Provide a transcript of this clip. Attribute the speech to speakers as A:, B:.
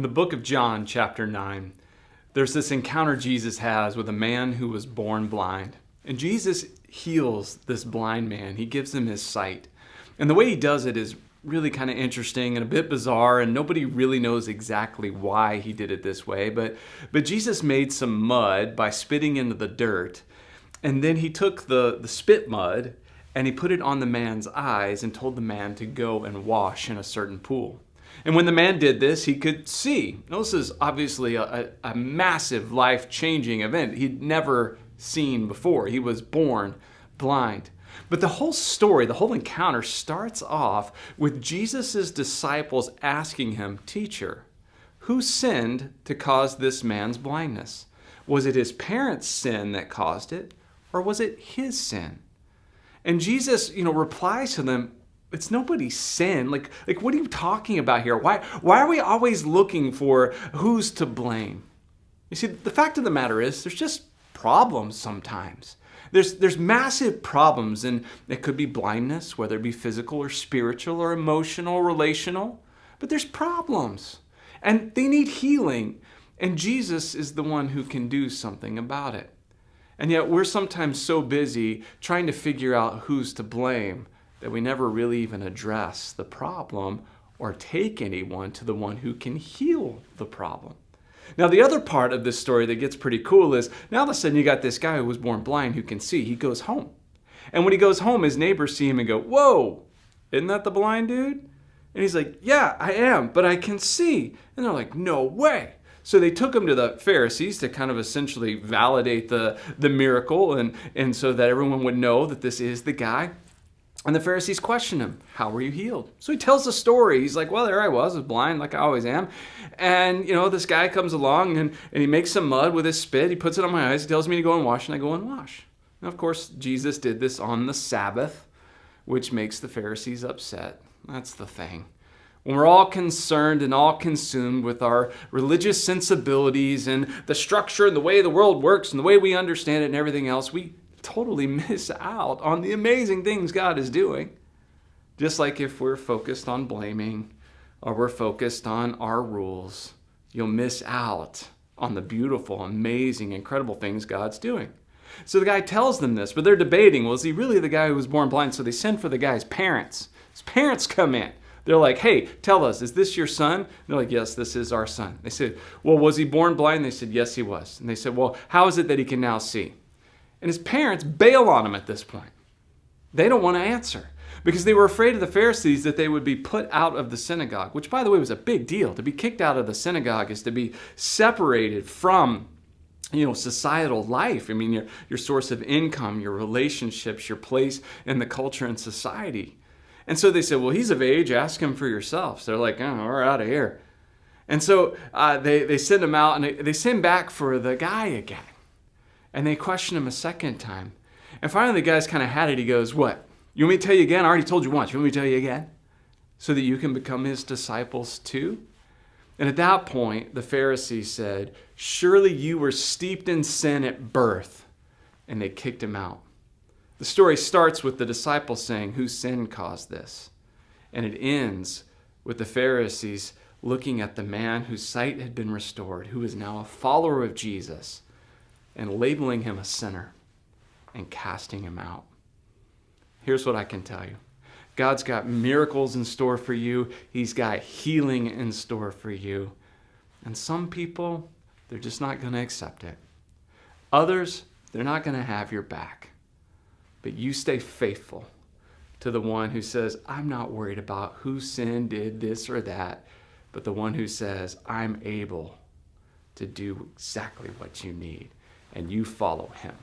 A: In the book of John, chapter 9, there's this encounter Jesus has with a man who was born blind. And Jesus heals this blind man. He gives him his sight. And the way he does it is really kind of interesting and a bit bizarre, and nobody really knows exactly why he did it this way. But Jesus made some mud by spitting into the dirt, and then he took the spit mud and he put it on the man's eyes and told the man to go and wash in a certain pool. And when the man did this, he could see. Now, this is obviously a massive life-changing event he'd never seen before. He was born blind. But the whole story, the whole encounter starts off with Jesus' disciples asking him, "Teacher, who sinned to cause this man's blindness? Was it his parents' sin that caused it, or was it his sin?" And Jesus, replies to them, "It's nobody's sin. Like, what are you talking about here? Why are we always looking for who's to blame?" You see, the fact of the matter is, there's just problems sometimes. There's massive problems, and it could be blindness, whether it be physical or spiritual or emotional, relational. But there's problems, and they need healing, and Jesus is the one who can do something about it. And yet we're sometimes so busy trying to figure out who's to blame that we never really even address the problem or take anyone to the one who can heal the problem. Now, the other part of this story that gets pretty cool is now all of a sudden you got this guy who was born blind who can see. He goes home. And when he goes home, his neighbors see him and go, "Whoa, isn't that the blind dude?" And he's like, "Yeah, I am, but I can see." And they're like, "No way." So they took him to the Pharisees to kind of essentially validate the miracle and so that everyone would know that this is the guy. And the Pharisees question him, "How were you healed?" So he tells the story. He's like, "Well, there I was blind like I always am." And, this guy comes along and he makes some mud with his spit. He puts it on my eyes. He tells me to go and wash, and I go and wash. Now, of course, Jesus did this on the Sabbath, which makes the Pharisees upset. That's the thing. When we're all concerned and all consumed with our religious sensibilities and the structure and the way the world works and the way we understand it and everything else, we totally miss out on the amazing things God is doing. Just like if we're focused on blaming or we're focused on our rules, you'll miss out on the beautiful, amazing, incredible things God's doing. So the guy tells them this, but they're debating, well, is he really the guy who was born blind? So they send for the guy's parents. His parents come in. They're like, "Hey, tell us, is this your son?" And they're like, "Yes, this is our son." They said, "Well, was he born blind?" They said, "Yes, he was." And they said, "Well, how is it that he can now see?" And his parents bail on him at this point. They don't want to answer because they were afraid of the Pharisees that they would be put out of the synagogue, which, by the way, was a big deal. To be kicked out of the synagogue is to be separated from societal life. I mean, your source of income, your relationships, your place in the culture and society. And so they said, "Well, he's of age, ask him for yourself." So they're like, "Oh, we're out of here." And so they send him out, and they send back for the guy again. And they question him a second time. And finally the guy's kind of had it. He goes, "What? You want me to tell you again? I already told you once. You want me to tell you again? So that you can become his disciples too?" And at that point, the Pharisees said, "Surely you were steeped in sin at birth." And they kicked him out. The story starts with the disciples saying, "Whose sin caused this?" And it ends with the Pharisees looking at the man whose sight had been restored, who is now a follower of Jesus, and labeling him a sinner and casting him out. Here's what I can tell you. God's got miracles in store for you. He's got healing in store for you. And some people, they're just not going to accept it. Others, they're not going to have your back. But you stay faithful to the one who says, "I'm not worried about who sinned, did this or that," but the one who says, "I'm able to do exactly what you need," and you follow him.